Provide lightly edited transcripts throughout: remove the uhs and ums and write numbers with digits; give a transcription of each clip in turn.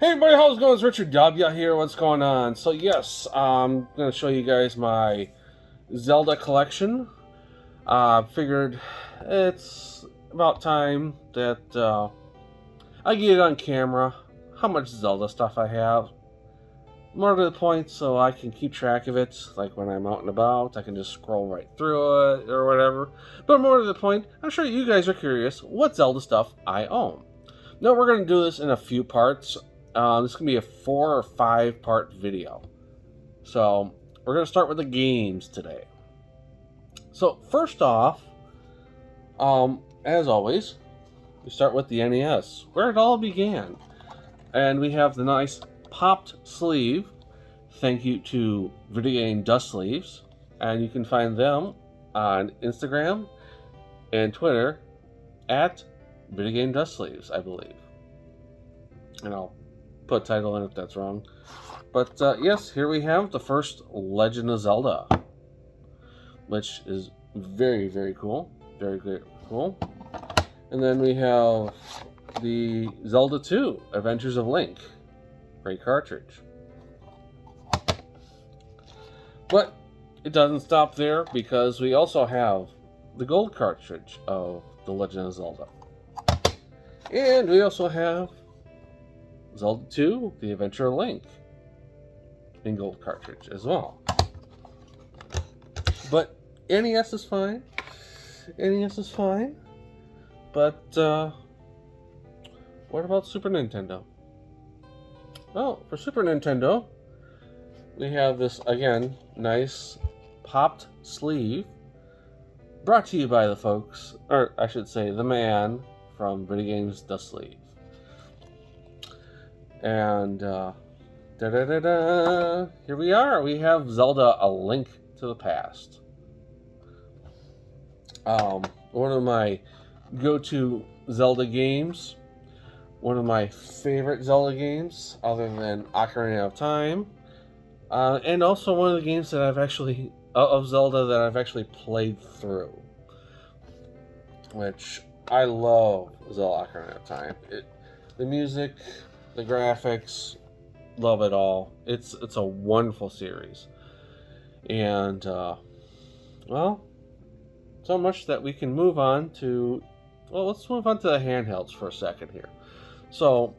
Hey everybody, how's it going? It's Richard Dubya here. What's going on? So yes, I'm going to show you guys my Zelda collection. Figured it's about time that I get it on camera, how much Zelda stuff I have. More to the point, so I can keep track of it, like when I'm out and about, I can just scroll right through it or whatever. But more to the point, I'm sure you guys are curious what Zelda stuff I own. Now we're going to do this in a few parts. This is going to be a 4 or 5 part video. So we're going to start with the games today. So first off, as always, we start with the NES, where it all began. And we have the nice popped sleeve. Thank you to Video Game Dust Sleeves. And you can find them on Instagram and Twitter at Video Game Dust Sleeves, I believe. And I'll put a title in if that's wrong. But yes, here we have the first Legend of Zelda, which is very, very cool. Very, very cool. And then we have the Zelda 2, Adventures of Link. Great cartridge. But it doesn't stop there, because we also have the gold cartridge of The Legend of Zelda. And we also have Zelda 2, The Adventure of Link, in gold cartridge as well. But NES is fine. NES is fine. But what about Super Nintendo? Oh, for Super Nintendo, we have this, again, nice popped sleeve, brought to you by the folks, or I should say the man from Video Games Dust Sleeve. And here we are. We have Zelda: A Link to the Past. One of my go-to Zelda games. One of my favorite Zelda games, other than Ocarina of Time. And also one of the games that I've actually, of Zelda, that I've actually played through. Which, I love Zelda Ocarina of Time. The music, the graphics, love it all. It's a wonderful series. And, well, so much that we can move on to, well, let's move on to the handhelds for a second here. So,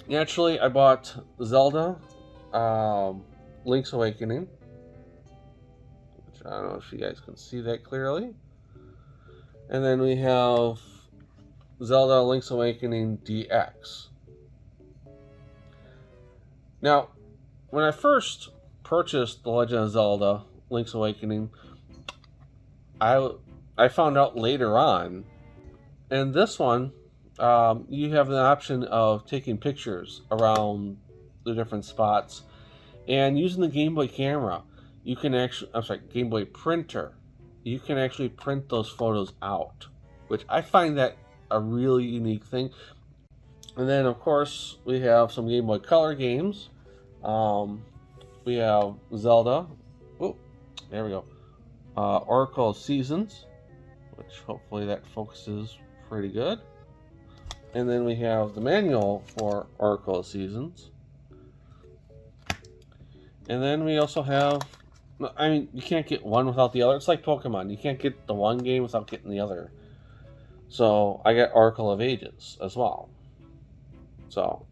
naturally, I bought Zelda, Link's Awakening, which I don't know if you guys can see that clearly. And then we have Zelda Link's Awakening DX. Now, when I first purchased The Legend of Zelda Link's Awakening, I found out later on, and this one, you have the option of taking pictures around the different spots, and using the Game Boy camera, you can actually, Game Boy printer, you can actually print those photos out, which I find that a really unique thing. And then, of course, we have some Game Boy Color games. We have Zelda. Oh, there we go. Oracle of Seasons, which hopefully that focuses pretty good. And then we have the manual for Oracle of Seasons. And then we also have, I mean, you can't get one without the other. It's like Pokemon. You can't get the one game without getting the other. So I got Oracle of Ages as well. So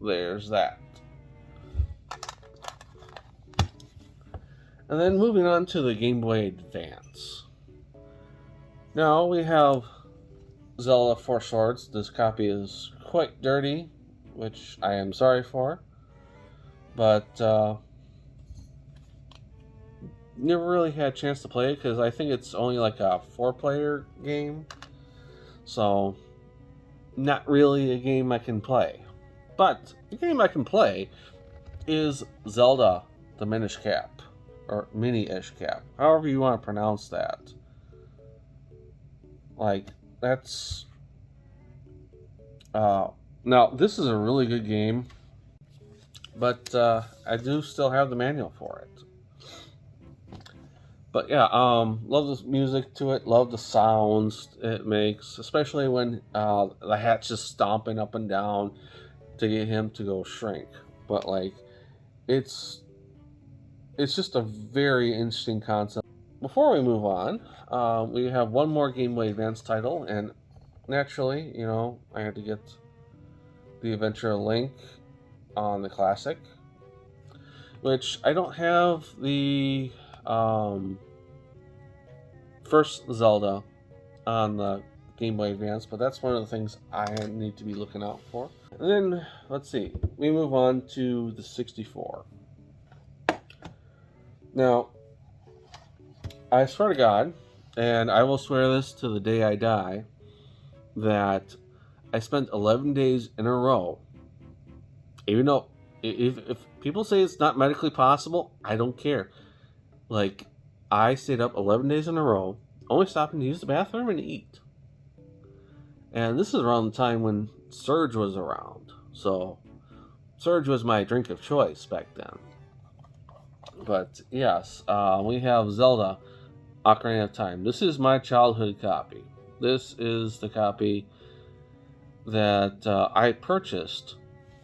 there's that. And then moving on to the Game Boy Advance. Now we have Zelda Four Swords. This copy is quite dirty, which I am sorry for. But never really had a chance to play it, because I think it's only like a 4-player game. So not really a game I can play. But the game I can play is Zelda the Minish Cap, or Mini-ish Cap, however you want to pronounce that. Like, that's... now, this is a really good game, but I do still have the manual for it. But yeah, love the music to it. Love the sounds it makes, especially when the hat's just stomping up and down to get him to go shrink. But like, it's it's just a very interesting concept. Before we move on, we have one more Game Boy Advance title, and naturally, I had to get the Adventure Link on the Classic, which I don't have the first Zelda on the Game Boy Advance, but that's one of the things I need to be looking out for. And then, let's see, we move on to the 64. Now, I swear to God, and I will swear this to the day I die, that I spent 11 days in a row, even though if people say it's not medically possible, I don't care. Like, I stayed up 11 days in a row, only stopping to use the bathroom and eat. And this is around the time when Surge was around. So, Surge was my drink of choice back then. But, yes, we have Zelda, Ocarina of Time. This is my childhood copy. This is the copy that I purchased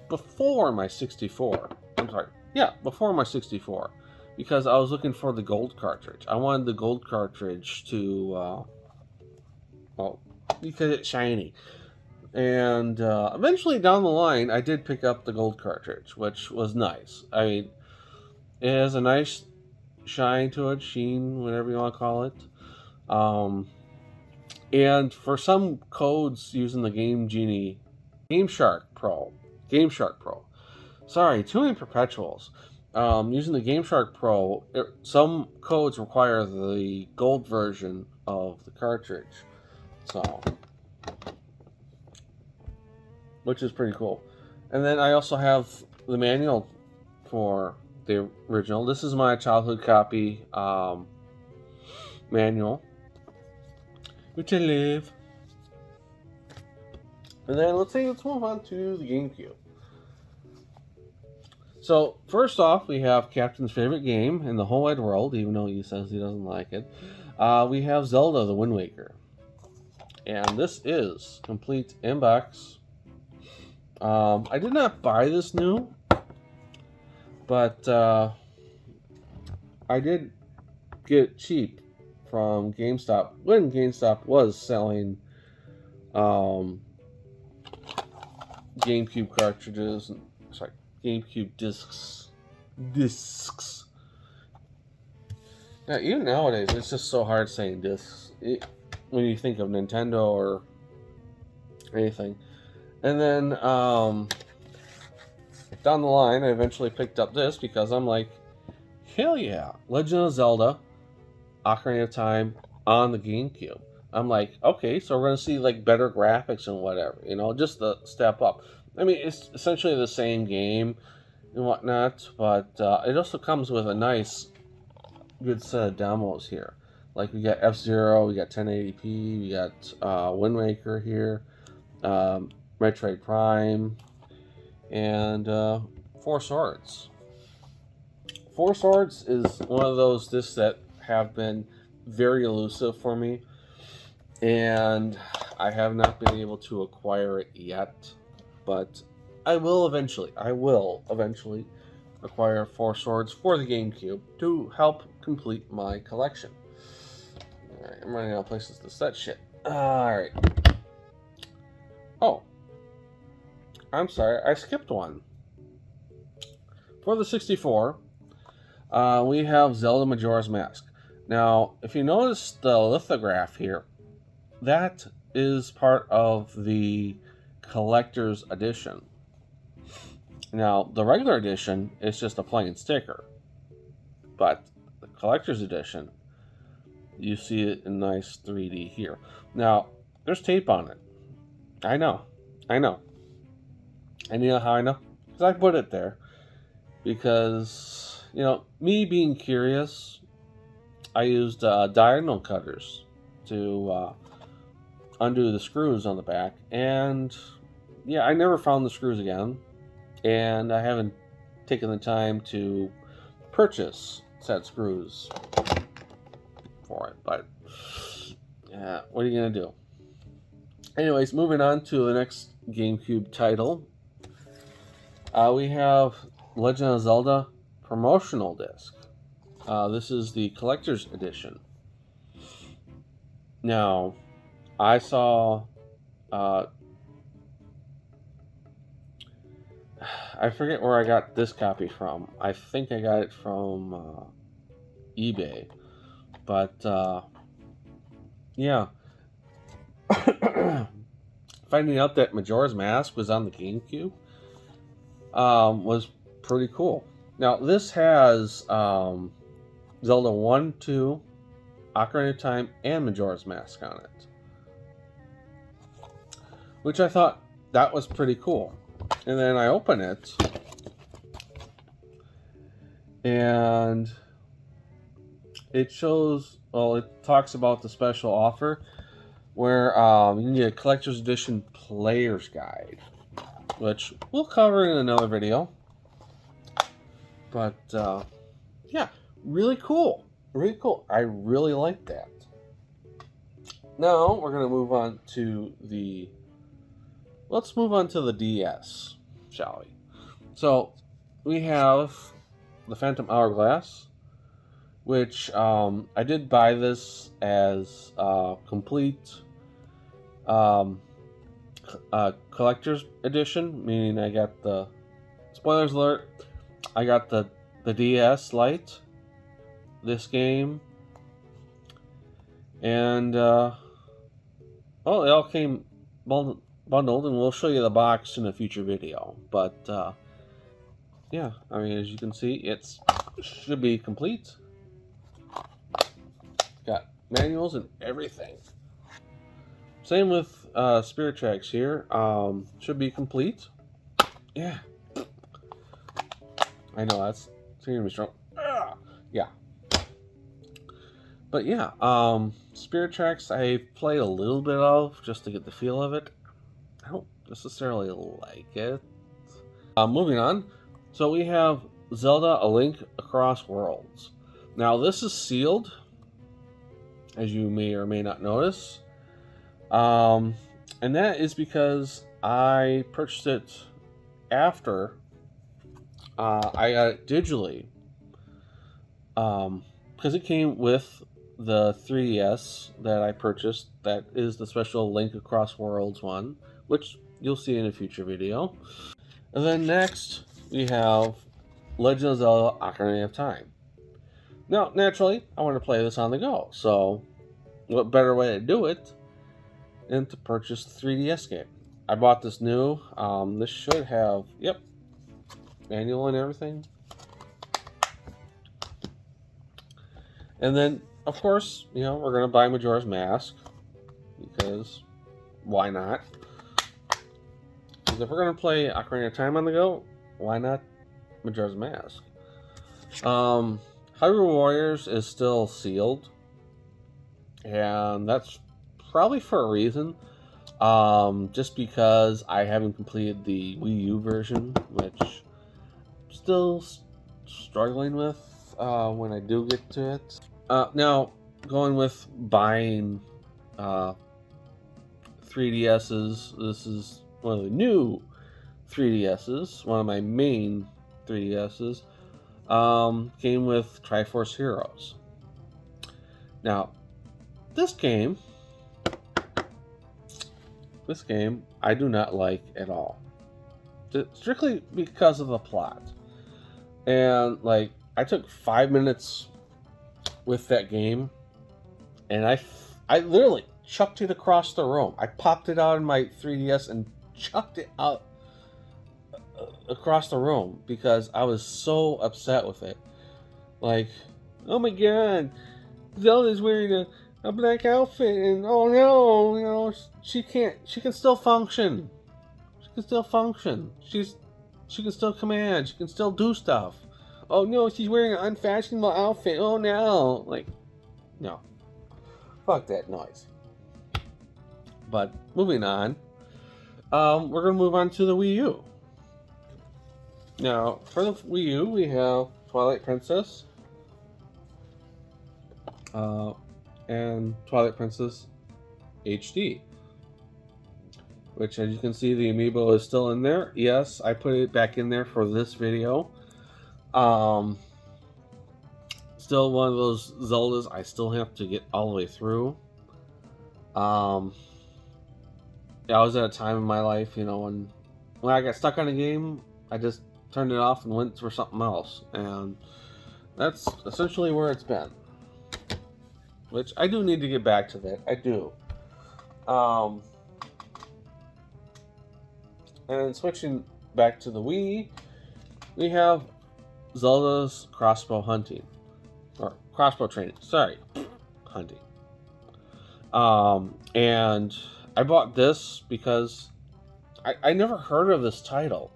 before my 64. I'm sorry. Yeah, before my 64. Because I was looking for the gold cartridge. I wanted the gold cartridge to, because it's shiny. And eventually down the line, I did pick up the gold cartridge, which was nice. I mean, it has a nice shine to it, sheen, whatever you want to call it. And for some codes using the Game Shark Pro. Sorry, too many perpetuals. Using the Game Shark Pro, some codes require the gold version of the cartridge. So, which is pretty cool. And then I also have the manual for the original. This is my childhood copy manual, which I love. And then let's move on to the GameCube. So first off, we have Captain's favorite game in the whole wide world, even though he says he doesn't like it. We have Zelda: The Wind Waker, and this is complete in box. I did not buy this new, but I did get it cheap from GameStop when GameStop was selling GameCube cartridges. GameCube discs. Now, even nowadays, it's just so hard saying discs when you think of Nintendo or anything. And then down the line, I eventually picked up this because I'm like, hell yeah, Legend of Zelda, Ocarina of Time on the GameCube. I'm like, okay, so we're going to see like better graphics and whatever, just the step up. I mean, it's essentially the same game and whatnot, but it also comes with a nice, good set of demos here. Like, we got F-Zero, we got 1080p, we got Wind Waker here, Metroid Prime, and Four Swords. Four Swords is one of those discs that have been very elusive for me, and I have not been able to acquire it yet. But I will eventually acquire Four Swords for the GameCube to help complete my collection. Alright, I'm running out of places to set shit. Alright. Oh. I'm sorry, I skipped one. For the 64, we have Zelda Majora's Mask. Now, if you notice the lithograph here, that is part of the collector's edition. Now, the regular edition is just a plain sticker, but the collector's edition, you see it in nice 3D here. Now, there's tape on it. I know. And you know how I know? Because I put it there. Because, me being curious, I used diagonal cutters to undo the screws on the back, and yeah, I never found the screws again, and I haven't taken the time to purchase said screws. for it, but what are you gonna do? Anyways, moving on to the next GameCube title, we have Legend of Zelda promotional disc. This is the collector's edition. Now, I saw, I forget where I got this copy from. I think I got it from eBay. But, yeah. Finding out that Majora's Mask was on the GameCube was pretty cool. Now, this has Zelda 1, 2, Ocarina of Time, and Majora's Mask on it, which I thought that was pretty cool. And then I open it, and it shows, well, it talks about the special offer where you can get a collector's edition player's guide, which we'll cover in another video. But yeah, really cool. Really cool. I really like that. Now we're going to move on to the... Let's move on to the DS, shall we? So we have the Phantom Hourglass, which I did buy this as a complete collector's edition, meaning I got the... Spoilers alert, I got the DS Lite, this game, and oh, it all came bundled, and we'll show you the box in a future video. But yeah, I mean, as you can see, it should be complete. Got manuals and everything. Same with Spirit Tracks here. Should be complete. Yeah, I know that's gonna be strong. Yeah. But yeah, Spirit Tracks I've played a little bit of just to get the feel of it. I don't necessarily like it. Moving on, so we have Zelda: A Link Across Worlds. Now this is sealed, as you may or may not notice, and that is because I purchased it after I got it digitally, because it came with the 3DS that I purchased. That is the special Link Across Worlds one, which you'll see in a future video. And then next we have Legend of Zelda: Ocarina of Time. Now, naturally, I want to play this on the go, so what better way to do it than to purchase the 3DS game? I bought this new. This should have, yep, manual and everything. And then, of course, you know, we're going to buy Majora's Mask, because why not? Because if we're going to play Ocarina of Time on the go, why not Majora's Mask? Hyrule Warriors is still sealed, and that's probably for a reason. Just because I haven't completed the Wii U version, which I'm still struggling with when I do get to it. Now, going with buying 3DSs, this is one of the new 3DSs, one of my main 3DSs, came with Triforce Heroes. Now, this game I do not like at all. Strictly because of the plot. And, like, I took 5 minutes with that game, and I literally chucked it across the room. I popped it out of my 3DS and chucked it out across the room because I was so upset with it. Like, oh my god, Zelda's wearing a black outfit, and oh no, you know, she can still function. She can still function. She can still command. She can still do stuff. Oh no, she's wearing an unfashionable outfit. Oh no. Like, no. Fuck that noise. But moving on, we're going to move on to the Wii U. Now, for the Wii U, we have Twilight Princess, and Twilight Princess HD. Which, as you can see, the amiibo is still in there. Yes, I put it back in there for this video. Still one of those Zeldas I still have to get all the way through. Yeah, I was at a time in my life, you know, when I got stuck on a game, I just turned it off and went for something else. And that's essentially where it's been. Which I do need to get back to that. I do. And switching back to the Wii, we have Zelda's crossbow hunting. Or crossbow training. Sorry. Hunting. And I bought this because I never heard of this title.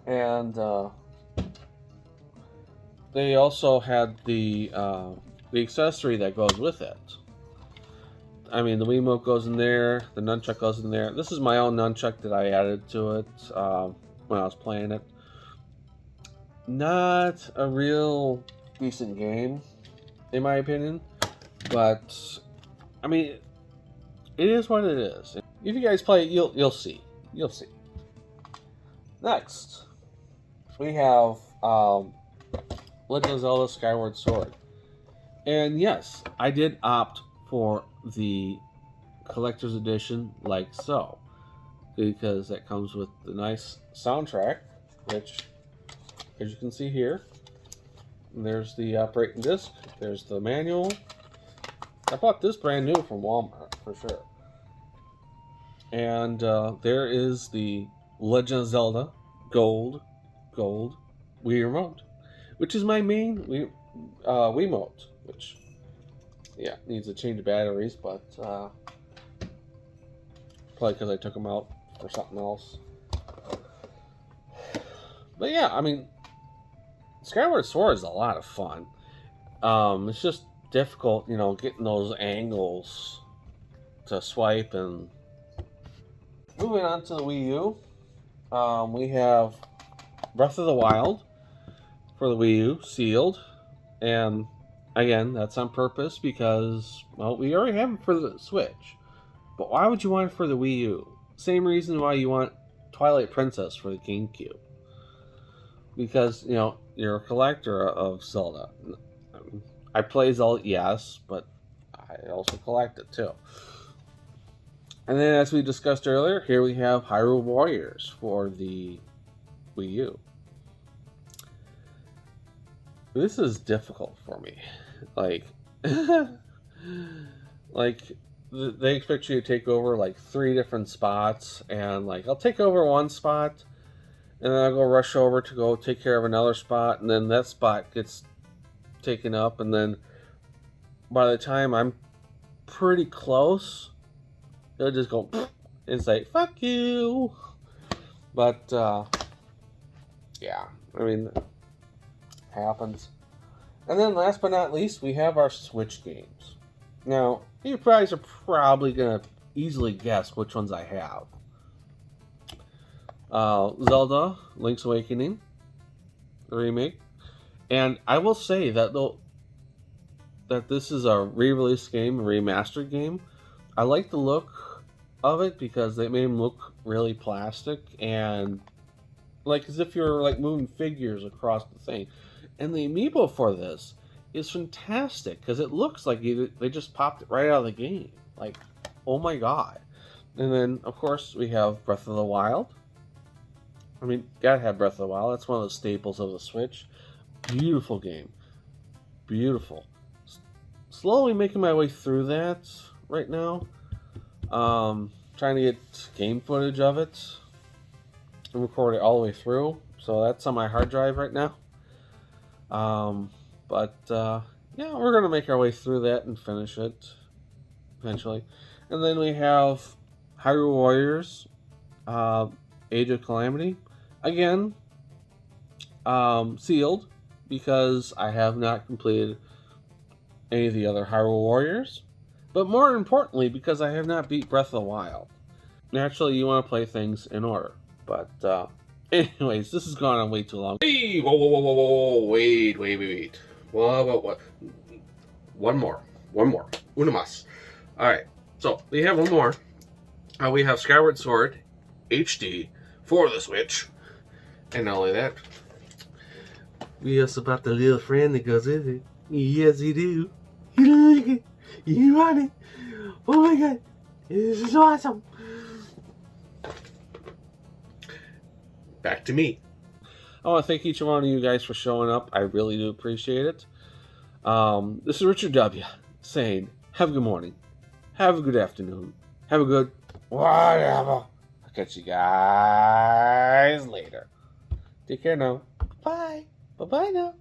And they also had the accessory that goes with it. I mean, the Wiimote goes in there, the nunchuck goes in there. This is my own nunchuck that I added to it when I was playing it. Not a real decent game, in my opinion, but I mean, it is what it is. If you guys play it, you'll see. You'll see. Next, we have Legend of Zelda: Skyward Sword, and yes, I did opt for the collector's edition, like so, because that comes with the nice soundtrack, which, as you can see here, there's the operating disc, there's the manual. I bought this brand new from Walmart for sure. And there is the Legend of Zelda Gold Wii Remote, which is my main Wiimote, which, yeah, needs to change batteries, but probably because I took them out for something else. But yeah, I mean, Skyward Sword is a lot of fun. It's just difficult, you know, getting those angles to swipe. And moving on to the Wii U, we have Breath of the Wild for the Wii U, sealed. And again, that's on purpose because, well, we already have it for the Switch. But why would you want it for the Wii U? Same reason why you want Twilight Princess for the GameCube. Because, you know, you're a collector of Zelda. I play Zelda, yes, but I also collect it too. And then, as we discussed earlier, here we have Hyrule Warriors for the Wii U. This is difficult for me. Like, they expect you to take over like 3 different spots, and like I'll take over one spot, and then I'll go rush over to go take care of another spot, and then that spot gets taken up, and then by the time I'm pretty close, it'll just go and say "fuck you." But yeah, I mean, it happens. And then last but not least, we have our Switch games. Now, you guys are probably going to easily guess which ones I have. Zelda, Link's Awakening, the remake. And I will say that that this is a re-release game, a remastered game. I like the look of it because they made them look really plastic and like as if you're like moving figures across the thing. And the amiibo for this is fantastic because it looks like they just popped it right out of the game. Like, oh my god. And then, of course, we have Breath of the Wild. I mean, gotta have Breath of the Wild. That's one of the staples of the Switch. Beautiful game. Beautiful. Slowly making my way through that right now. Trying to get game footage of it and record it all the way through. So that's on my hard drive right now. Yeah, we're going to make our way through that and finish it eventually. And then we have Hyrule Warriors, Age of Calamity. Again, sealed because I have not completed any of the other Hyrule Warriors. But more importantly, because I have not beat Breath of the Wild. Naturally, you want to play things in order. But, anyways, this has gone on way too long. Hey, whoa, wait. What? One more. One more. Una más. Alright, so we have one more. We have Skyward Sword HD for the Switch. And not only that, we also bought the little friend that goes with it. Yes, you do. You like it. You want it. Oh my god. This is awesome. Back to me. I want to thank each one of you guys for showing up. I really do appreciate it. This is Richard Dubya saying, have a good morning. Have a good afternoon. Have a good whatever. I'll catch you guys later. Take care now. Bye. Bye-bye now.